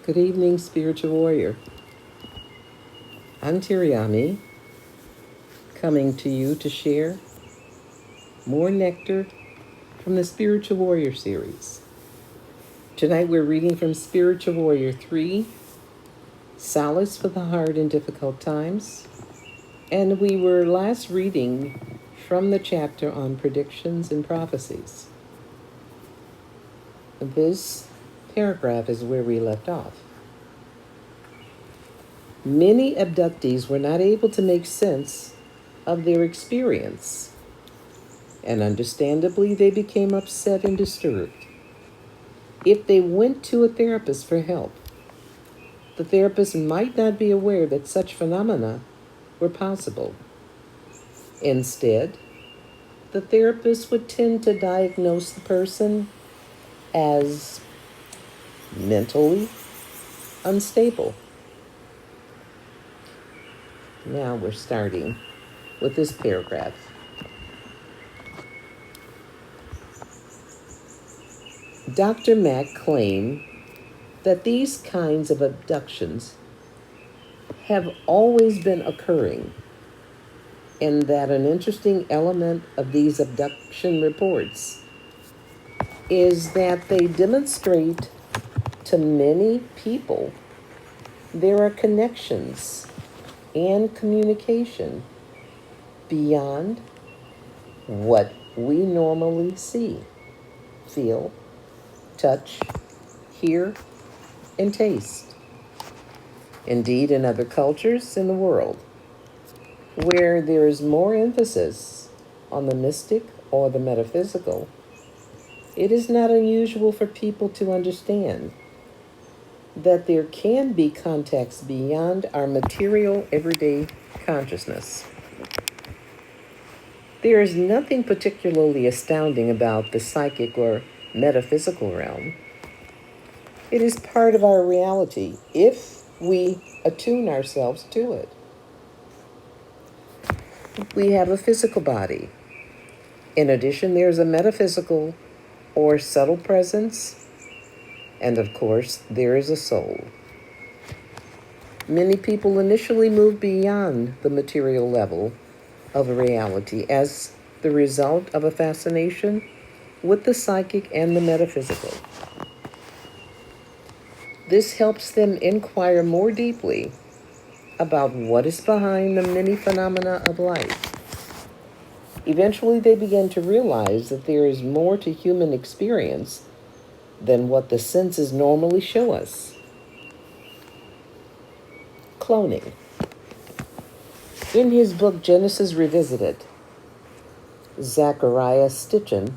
Good evening, spiritual warrior. I'm Tiriami, coming to you to share more nectar from the Spiritual Warrior series. Tonight we're reading from Spiritual Warrior 3, Solace for the Hard and Difficult Times. And we were last reading from the chapter on predictions and prophecies. This paragraph is where we left off. Many abductees were not able to make sense of their experience, and understandably they became upset and disturbed. If they went to a therapist for help, the therapist might not be aware that such phenomena were possible. Instead, the therapist would tend to diagnose the person as mentally unstable. Now we're starting with this paragraph. Dr. Mack claimed that these kinds of abductions have always been occurring, and that an interesting element of these abduction reports is that they demonstrate to many people there are connections and communication beyond what we normally see, feel, touch, hear, and taste. Indeed, in other cultures in the world, where there is more emphasis on the mystic or the metaphysical, it is not unusual for people to understand that there can be contacts beyond our material everyday consciousness. There is nothing particularly astounding about the psychic or metaphysical realm. It is part of our reality if we attune ourselves to it. We have a physical body. In addition, there's a metaphysical or subtle presence, and of course, there is a soul. Many people initially move beyond the material level of reality as the result of a fascination with the psychic and the metaphysical. This helps them inquire more deeply about what is behind the many phenomena of life. Eventually, they begin to realize that there is more to human experience than what the senses normally show us. Cloning. In his book Genesis Revisited, Zachariah Stitchin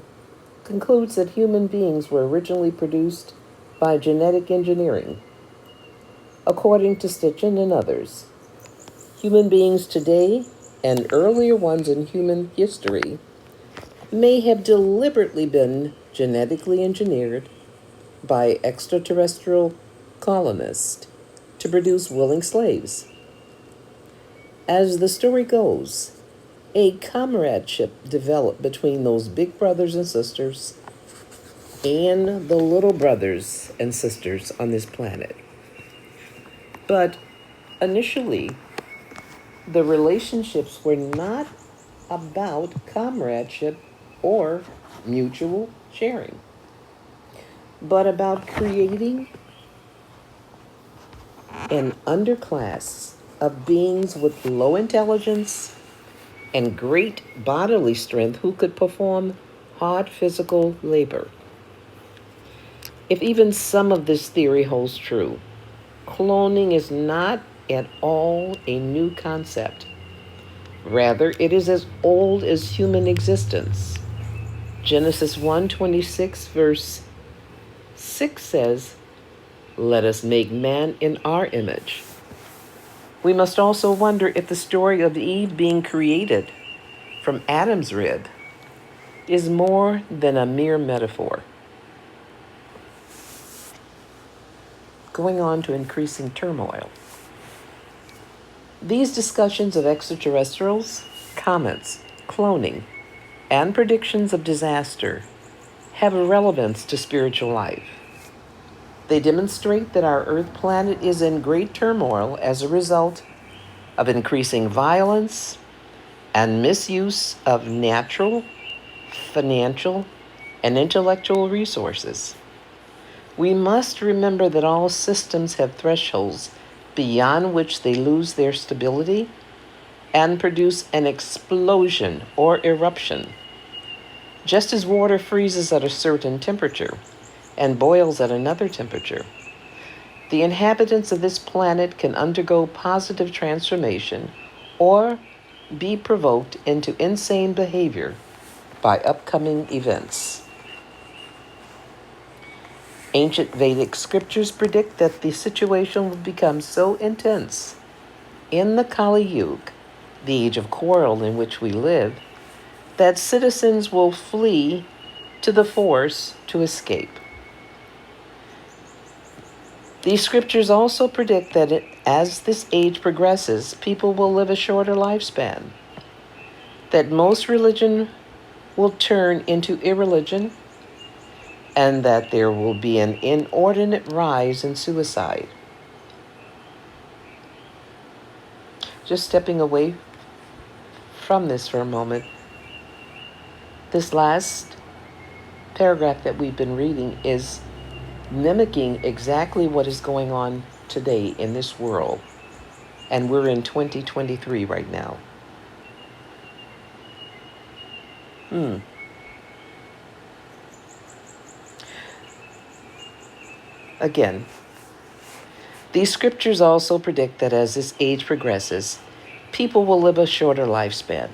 concludes that human beings were originally produced by genetic engineering. According to Stitchin and others, human beings today and earlier ones in human history may have deliberately been genetically engineered by extraterrestrial colonists to produce willing slaves. As the story goes, a comradeship developed between those big brothers and sisters and the little brothers and sisters on this planet. But initially, the relationships were not about comradeship or mutual sharing, but about creating an underclass of beings with low intelligence and great bodily strength who could perform hard physical labor. If even some of this theory holds true, cloning is not at all a new concept. Rather, it is as old as human existence. Genesis 1:26, verse 6 says, "Let us make man in our image." We must also wonder if the story of Eve being created from Adam's rib is more than a mere metaphor. Going on to increasing turmoil. These discussions of extraterrestrials, comets, cloning, and predictions of disaster have a relevance to spiritual life. They demonstrate that our Earth planet is in great turmoil as a result of increasing violence and misuse of natural, financial, and intellectual resources. We must remember that all systems have thresholds beyond which they lose their stability and produce an explosion or eruption. Just as water freezes at a certain temperature and boils at another temperature, the inhabitants of this planet can undergo positive transformation or be provoked into insane behavior by upcoming events. Ancient Vedic scriptures predict that the situation will become so intense in the Kali Yuga, the age of quarrel in which we live, that citizens will flee to the forest to escape. These scriptures also predict that as this age progresses, people will live a shorter lifespan, that most religion will turn into irreligion, and that there will be an inordinate rise in suicide. Just stepping away from this for a moment, this last paragraph that we've been reading is mimicking exactly what is going on today in this world. And we're in 2023 right now. Again, these scriptures also predict that as this age progresses, people will live a shorter lifespan,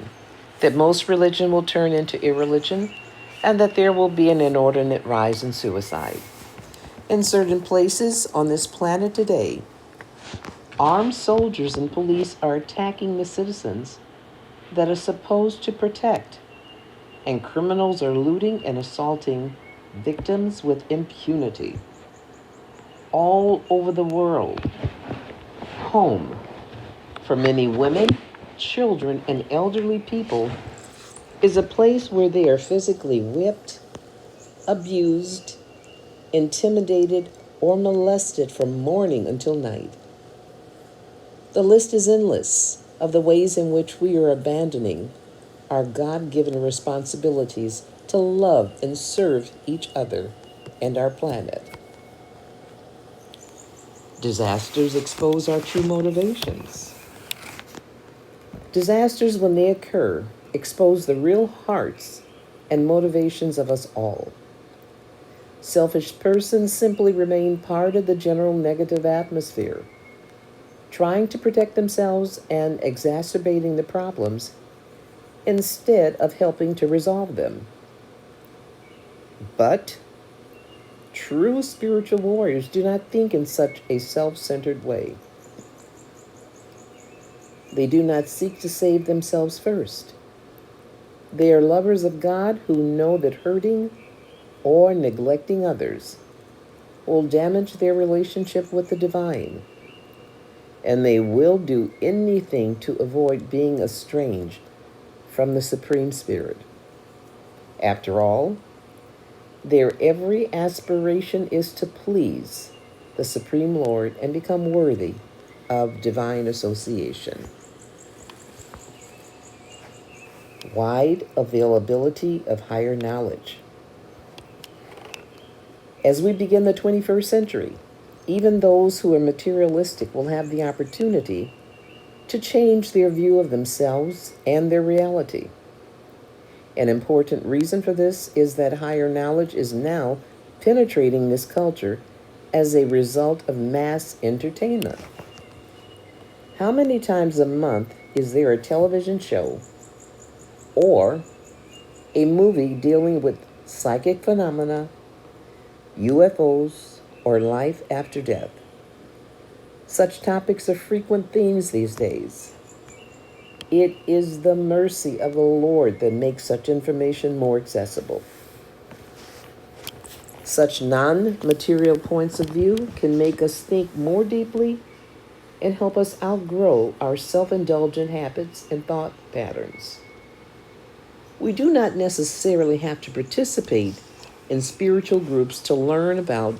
that most religion will turn into irreligion, and that there will be an inordinate rise in suicide. In certain places on this planet today, armed soldiers and police are attacking the citizens that are supposed to protect, and criminals are looting and assaulting victims with impunity. All over the world, home for many women, children, and elderly people is a place where they are physically whipped, abused, intimidated, or molested from morning until night. The list is endless of the ways in which we are abandoning our God-given responsibilities to love and serve each other and our planet. Disasters expose our true motivations. Disasters, when they occur, expose the real hearts and motivations of us all. Selfish persons simply remain part of the general negative atmosphere, trying to protect themselves and exacerbating the problems instead of helping to resolve them. But true spiritual warriors do not think in such a self-centered way. They do not seek to save themselves first. They are lovers of God who know that hurting or neglecting others will damage their relationship with the divine, and they will do anything to avoid being estranged from the Supreme Spirit. After all, their every aspiration is to please the Supreme Lord and become worthy of divine association. Wide availability of higher knowledge. As we begin the 21st century, even those who are materialistic will have the opportunity to change their view of themselves and their reality. An important reason for this is that higher knowledge is now penetrating this culture as a result of mass entertainment. How many times a month is there a television show or a movie dealing with psychic phenomena, UFOs, or life after death? Such topics are frequent themes these days. It is the mercy of the Lord that makes such information more accessible. Such non-material points of view can make us think more deeply and help us outgrow our self-indulgent habits and thought patterns. We do not necessarily have to participate in spiritual groups to learn about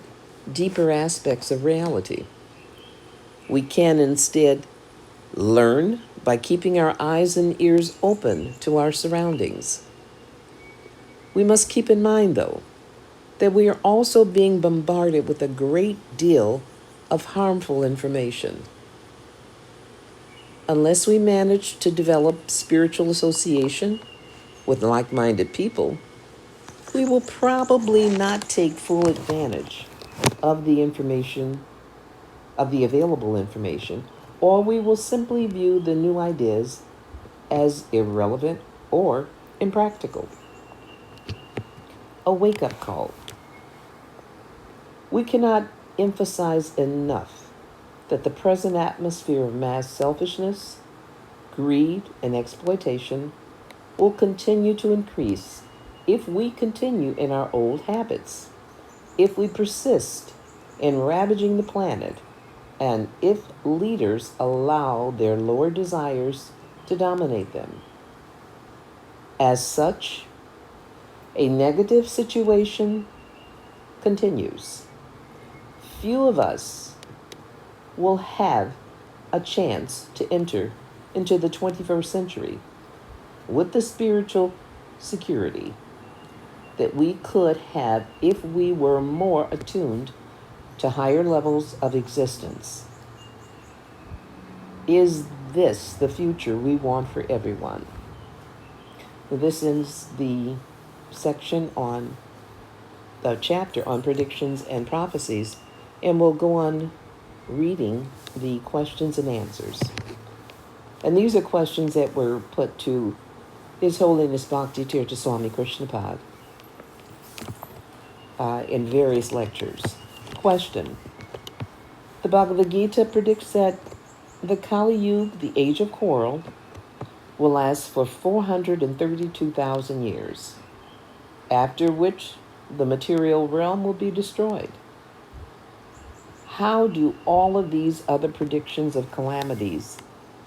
deeper aspects of reality. We can instead learn by keeping our eyes and ears open to our surroundings. We must keep in mind, though, that we are also being bombarded with a great deal of harmful information. Unless we manage to develop spiritual association with like minded people, we will probably not take full advantage of the information, of the available information, or we will simply view the new ideas as irrelevant or impractical. A wake up call. We cannot emphasize enough that the present atmosphere of mass selfishness, greed, and exploitation will continue to increase if we continue in our old habits, if we persist in ravaging the planet, and if leaders allow their lower desires to dominate them. As such, a negative situation continues. Few of us will have a chance to enter into the 21st century with the spiritual security that we could have if we were more attuned to higher levels of existence. Is this the future we want for everyone? This is the section on the chapter on predictions and prophecies, and we'll go on reading the questions and answers. And these are questions that were put to His Holiness Bhakti Tirtha Swami Krishnapad in various lectures. Question. The Bhagavad Gita predicts that the Kali Yuga, the age of coral, will last for 432,000 years, after which the material realm will be destroyed. How do all of these other predictions of calamities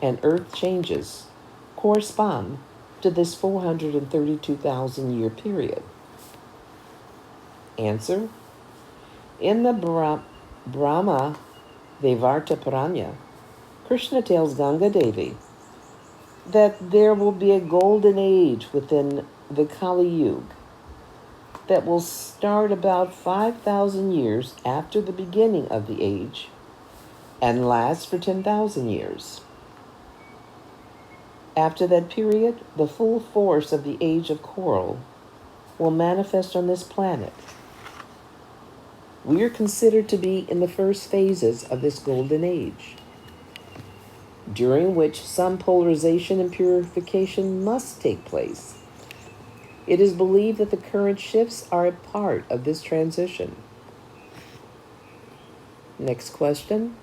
and earth changes correspond to this 432,000 year period? Answer. In the Brahma Devarta Purana, Krishna tells Ganga Devi that there will be a golden age within the Kali Yuga that will start about 5,000 years after the beginning of the age and last for 10,000 years. After that period, the full force of the age of coral will manifest on this planet. We are considered to be in the first phases of this golden age, during which some polarization and purification must take place. It is believed that the current shifts are a part of this transition. Next question.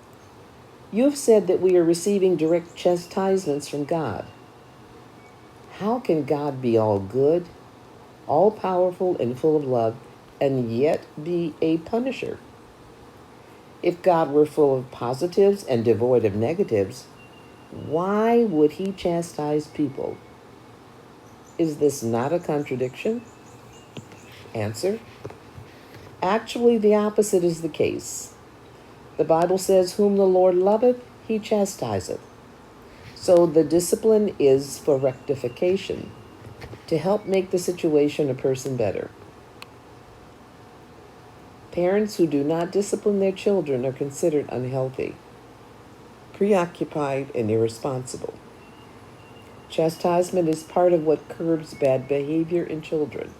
You have said that we are receiving direct chastisements from God. How can God be all good, all powerful, and full of love, and yet be a punisher? If God were full of positives and devoid of negatives, why would He chastise people? Is this not a contradiction? Answer. Actually, the opposite is the case. The Bible says, whom the Lord loveth, He chastiseth. So the discipline is for rectification, to help make the situation a person better. Parents who do not discipline their children are considered unhealthy, preoccupied, and irresponsible. Chastisement is part of what curbs bad behavior in children.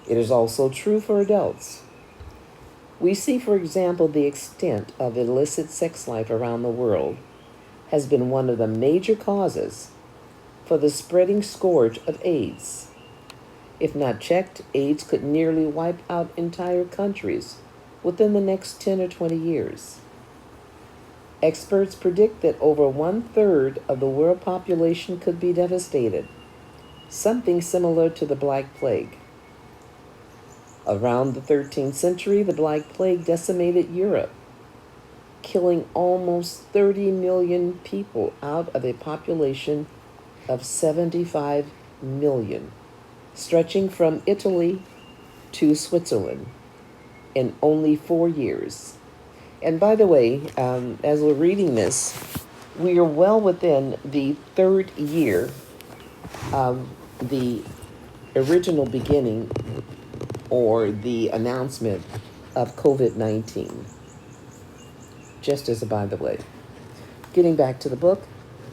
It is also true for adults. We see, for example, the extent of illicit sex life around the world has been one of the major causes for the spreading scourge of AIDS. If not checked, AIDS could nearly wipe out entire countries within the next 10 or 20 years. Experts predict that over 1/3 of the world population could be devastated, something similar to the Black Plague. Around the 13th century, the Black Plague decimated Europe, killing almost 30 million people out of a population of 75 million, stretching from Italy to Switzerland. in only 4 years. And by the way, as we're reading this, we are well within the third year of the original beginning or the announcement of COVID-19. Just as a by the way. Getting back to the book,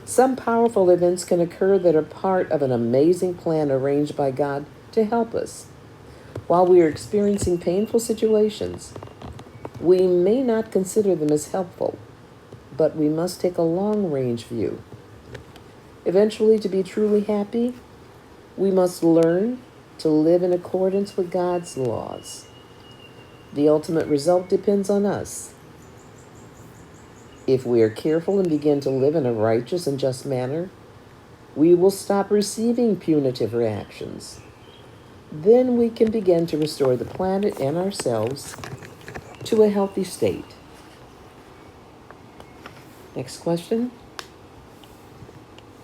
some powerful events can occur that are part of an amazing plan arranged by God to help us. While we are experiencing painful situations, we may not consider them as helpful, but we must take a long-range view. Eventually, to be truly happy, we must learn to live in accordance with God's laws. The ultimate result depends on us. If we are careful and begin to live in a righteous and just manner, we will stop receiving punitive reactions. Then we can begin to restore the planet and ourselves to a healthy state. Next question.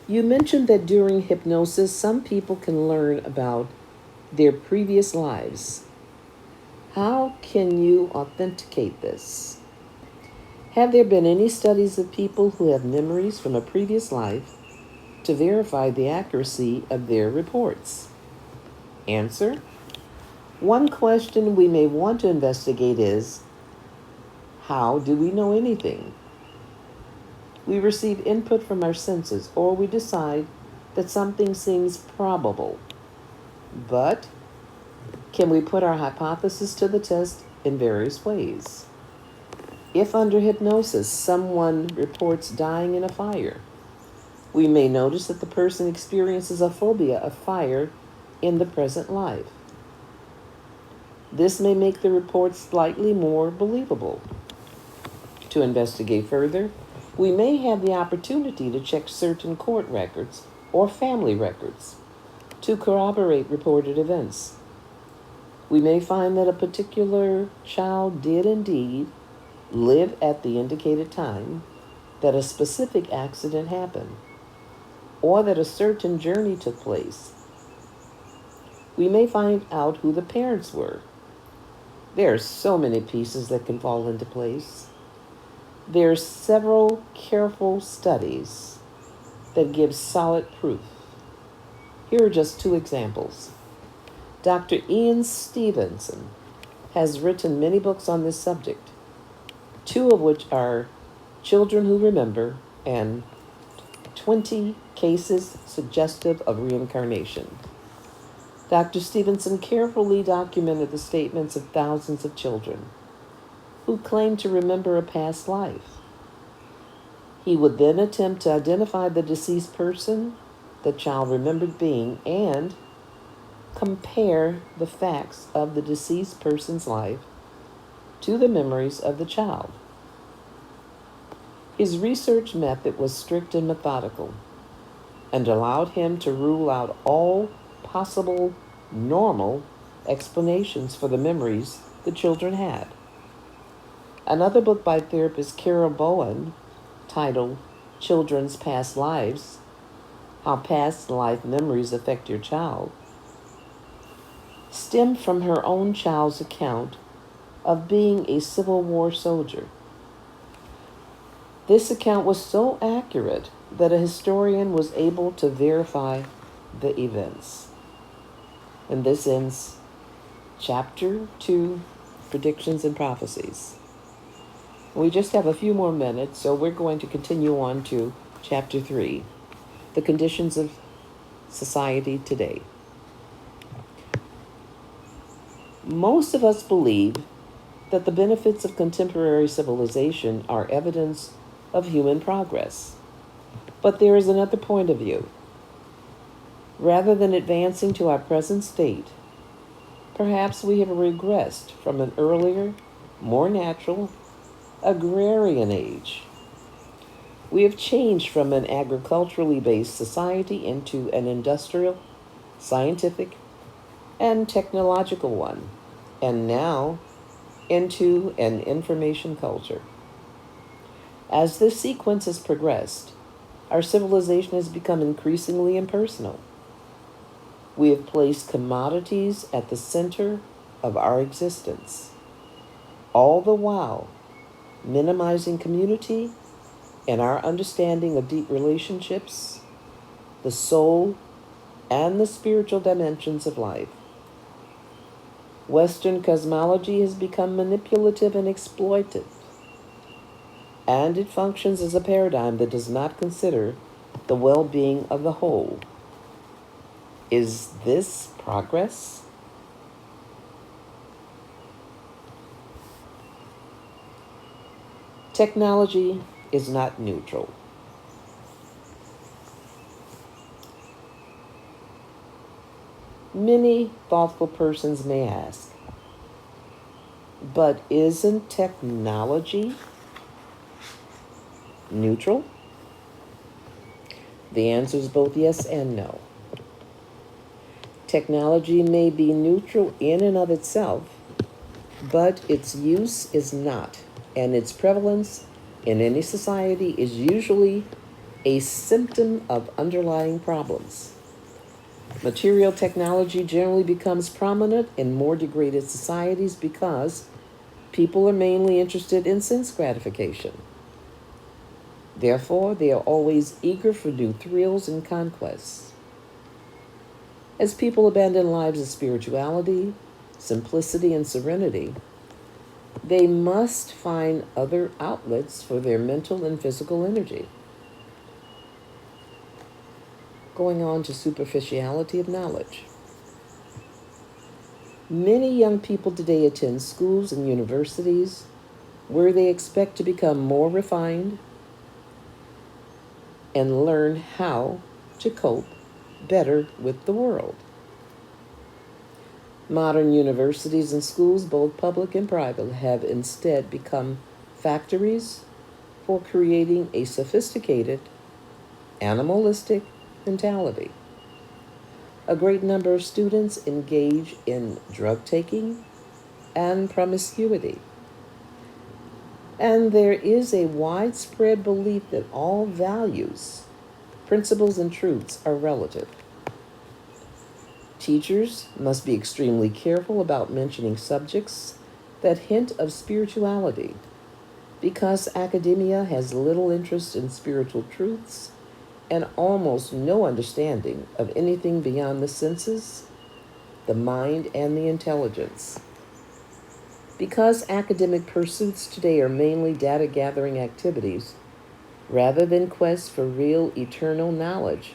You mentioned that during hypnosis, some people can learn about their previous lives. How can you authenticate this? Have there been any studies of people who have memories from a previous life to verify the accuracy of their reports? Answer. One question we may want to investigate is, how do we know anything? We receive input from our senses, or we decide that something seems probable. But can we put our hypothesis to the test in various ways? If under hypnosis someone reports dying in a fire, we may notice that the person experiences a phobia of fire in the present life. This may make the report slightly more believable. To investigate further, we may have the opportunity to check certain court records or family records to corroborate reported events. We may find that a particular child did indeed live at the indicated time, that a specific accident happened, or that a certain journey took place. We may find out who the parents were. There are so many pieces that can fall into place. There are several careful studies that give solid proof. Here are just 2 examples. Dr. Ian Stevenson has written many books on this subject, 2 of which are Children Who Remember and 20 Cases Suggestive of Reincarnation. Dr. Stevenson carefully documented the statements of thousands of children who claimed to remember a past life. He would then attempt to identify the deceased person the child remembered being and compare the facts of the deceased person's life to the memories of the child. His research method was strict and methodical and allowed him to rule out all possible normal explanations for the memories the children had. Another book by therapist Carol Bowen, titled Children's Past Lives, How Past Life Memories Affect Your Child, stemmed from her own child's account of being a Civil War soldier. This account was so accurate that a historian was able to verify the events. And this ends Chapter 2, Predictions and Prophecies. We just have a few more minutes, so we're going to continue on to Chapter 3, The Conditions of Society Today. Most of us believe that the benefits of contemporary civilization are evidence of human progress. But there is another point of view. Rather than advancing to our present state, perhaps we have regressed from an earlier, more natural, agrarian age. We have changed from an agriculturally based society into an industrial, scientific, and technological one, and now into an information culture. As this sequence has progressed, our civilization has become increasingly impersonal. We have placed commodities at the center of our existence. all the while minimizing community and our understanding of deep relationships, the soul, and the spiritual dimensions of life. Western cosmology has become manipulative and exploitive, and it functions as a paradigm that does not consider the well-being of the whole. Is this progress? Technology is not neutral. Many thoughtful persons may ask, but isn't technology neutral? The answer is both yes and no. Technology may be neutral in and of itself, but its use is not, and its prevalence in any society is usually a symptom of underlying problems. Material technology generally becomes prominent in more degraded societies because people are mainly interested in sense gratification. Therefore, they are always eager for new thrills and conquests. As people abandon lives of spirituality, simplicity, and serenity, they must find other outlets for their mental and physical energy. Going on to superficiality of knowledge. Many young people today attend schools and universities where they expect to become more refined and learn how to cope better with the world. Modern universities and schools, both public and private, have instead become factories for creating a sophisticated, animalistic mentality. A great number of students engage in drug taking and promiscuity. And there is a widespread belief that all values, principles, and truths are relative. Teachers must be extremely careful about mentioning subjects that hint of spirituality, because academia has little interest in spiritual truths and almost no understanding of anything beyond the senses, the mind, and the intelligence. Because academic pursuits today are mainly data gathering activities, rather than quests for real eternal knowledge,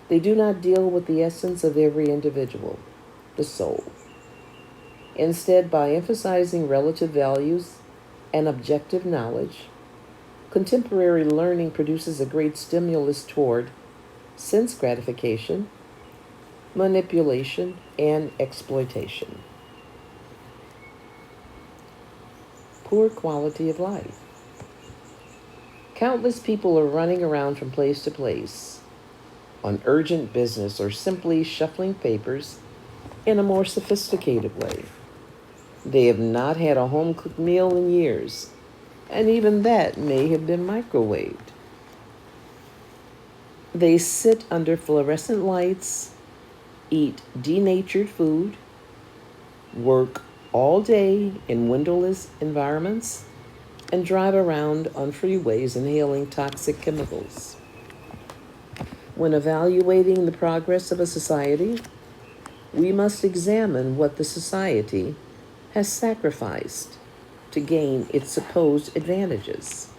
they do not deal with the essence of every individual, the soul. Instead, by emphasizing relative values and objective knowledge, contemporary learning produces a great stimulus toward sense gratification, manipulation, and exploitation. Poor quality of life. Countless people are running around from place to place on urgent business or simply shuffling papers in a more sophisticated way. They have not had a home-cooked meal in years, and even that may have been microwaved. They sit under fluorescent lights, eat denatured food, work all day in windowless environments, and drive around on freeways inhaling toxic chemicals. When evaluating the progress of a society, we must examine what the society has sacrificed to gain its supposed advantages.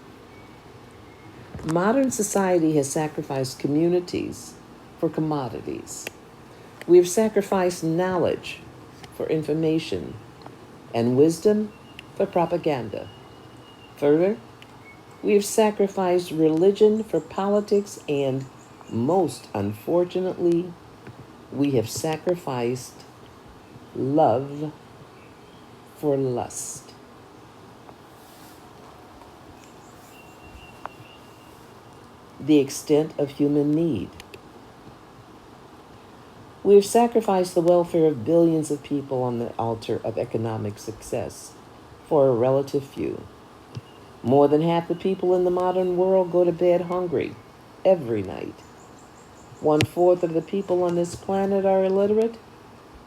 Modern society has sacrificed communities for commodities. We have sacrificed knowledge for information and wisdom for propaganda. Further, we have sacrificed religion for politics, and most unfortunately, we have sacrificed love for lust. The extent of human need. We have sacrificed the welfare of billions of people on the altar of economic success for a relative few. More than half the people in the modern world go to bed hungry every night. 1/4 of the people on this planet are illiterate,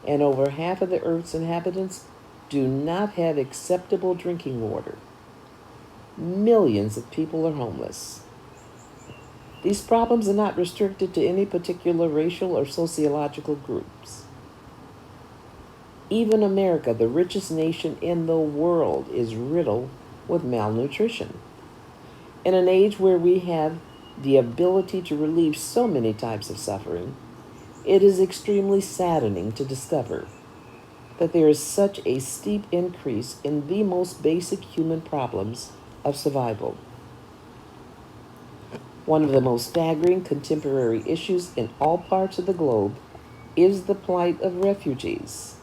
and over half of the Earth's inhabitants do not have acceptable drinking water. Millions of people are homeless. These problems are not restricted to any particular racial or sociological groups. Even America, the richest nation in the world, is riddled with malnutrition. In an age where we have the ability to relieve so many types of suffering, it is extremely saddening to discover that there is such a steep increase in the most basic human problems of survival. One of the most staggering contemporary issues in all parts of the globe is the plight of refugees.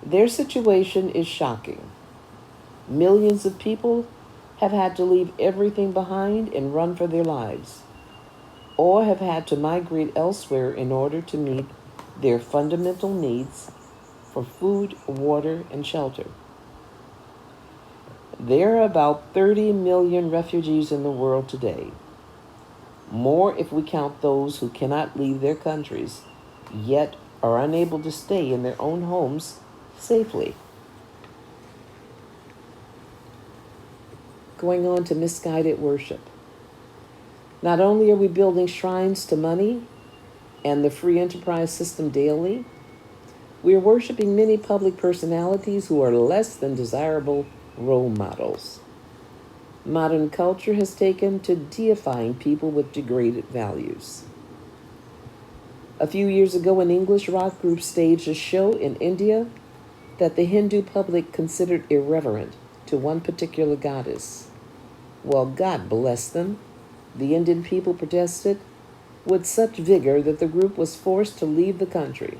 Their situation is shocking. Millions of people have had to leave everything behind and run for their lives, or have had to migrate elsewhere in order to meet their fundamental needs for food, water, and shelter. There are about 30 million refugees in the world today, more if we count those who cannot leave their countries, yet are unable to stay in their own homes safely. Going on to misguided worship. Not only are we building shrines to money and the free enterprise system daily, we are worshiping many public personalities who are less than desirable role models. Modern culture has taken to deifying people with degraded values. A few years ago, an English rock group staged a show in India that the Hindu public considered irreverent to one particular goddess. Well, God bless them, the Indian people protested with such vigor that the group was forced to leave the country.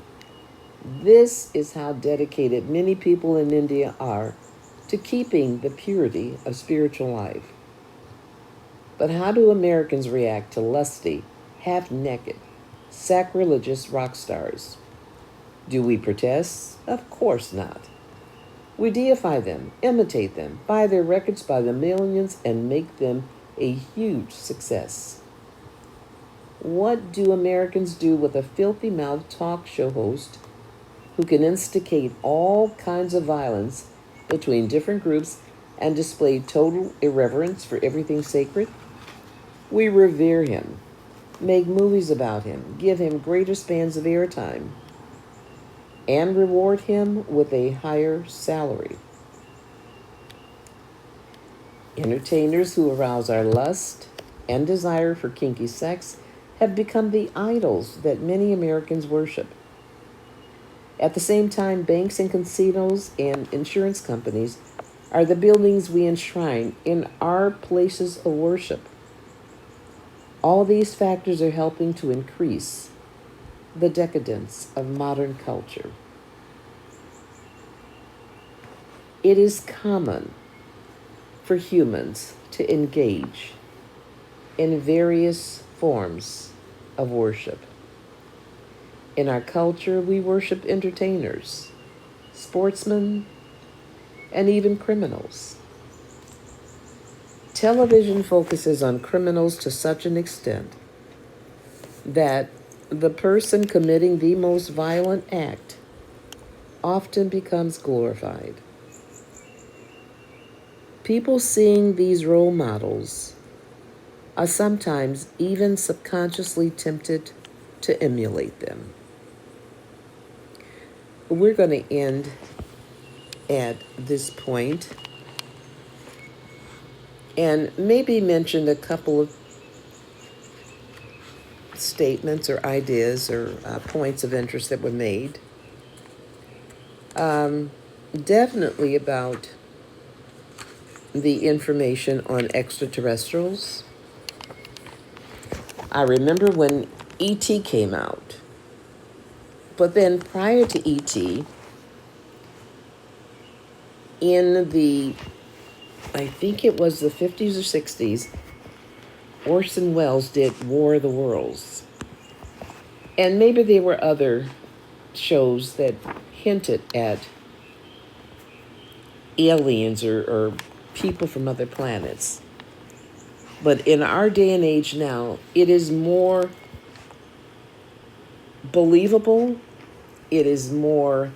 This is how dedicated many people in India are to keeping the purity of spiritual life. But how do Americans react to lusty, half-naked, sacrilegious rock stars? Do we protest? Of course not. We deify them, imitate them, buy their records by the millions, and make them a huge success. What do Americans do with a filthy-mouthed talk show host who can instigate all kinds of violence between different groups and display total irreverence for everything sacred? We revere him, make movies about him, give him greater spans of airtime, and reward him with a higher salary. Entertainers who arouse our lust and desire for kinky sex have become the idols that many Americans worship. At the same time, banks and casinos and insurance companies are the buildings we enshrine in our places of worship. All these factors are helping to increase the decadence of modern culture. It is common for humans to engage in various forms of worship. In our culture, we worship entertainers, sportsmen, and even criminals. Television focuses on criminals to such an extent that the person committing the most violent act often becomes glorified. People seeing these role models are sometimes even subconsciously tempted to emulate them. We're going to end at this point and maybe mention a couple of statements or ideas or points of interest that were made. Definitely about the information on extraterrestrials. I remember when E.T. came out, but then prior to E.T., in the, I think it was the 50s or 60s, Orson Welles did War of the Worlds. And maybe there were other shows that hinted at aliens or people from other planets. But in our day and age now, it is more believable, it is more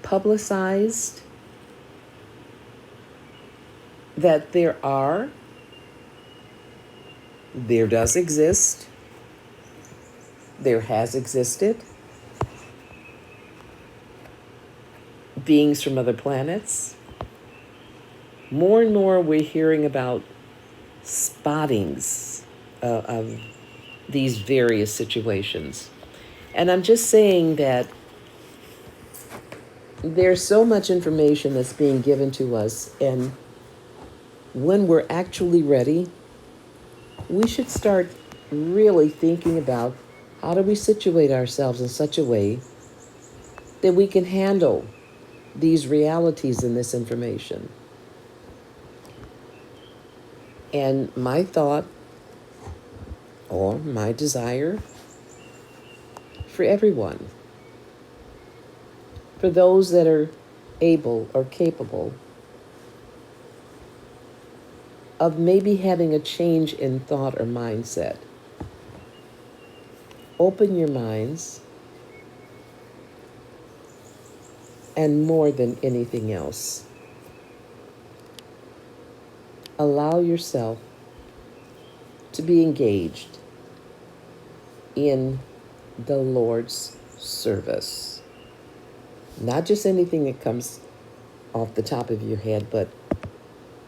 publicized that there does exist, there has existed beings from other planets. More and more we're hearing about spottings of these various situations. And I'm just saying that there's so much information that's being given to us, and when we're actually ready, we should start really thinking about how do we situate ourselves in such a way that we can handle these realities and this information. And my thought or my desire for everyone, for those that are able or capable of maybe having a change in thought or mindset, open your minds, and more than anything else, allow yourself to be engaged in the Lord's service. Not just anything that comes off the top of your head, but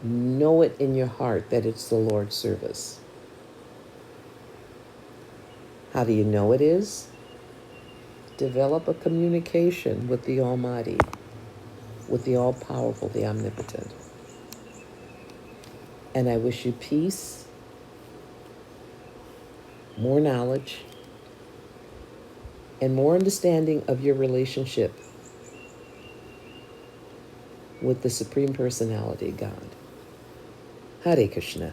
know it in your heart that it's the Lord's service. How do you know it is? Develop a communication with the Almighty, with the All-Powerful, the Omnipotent. And I wish you peace, more knowledge, and more understanding of your relationship with the Supreme Personality, God. Hare Krishna.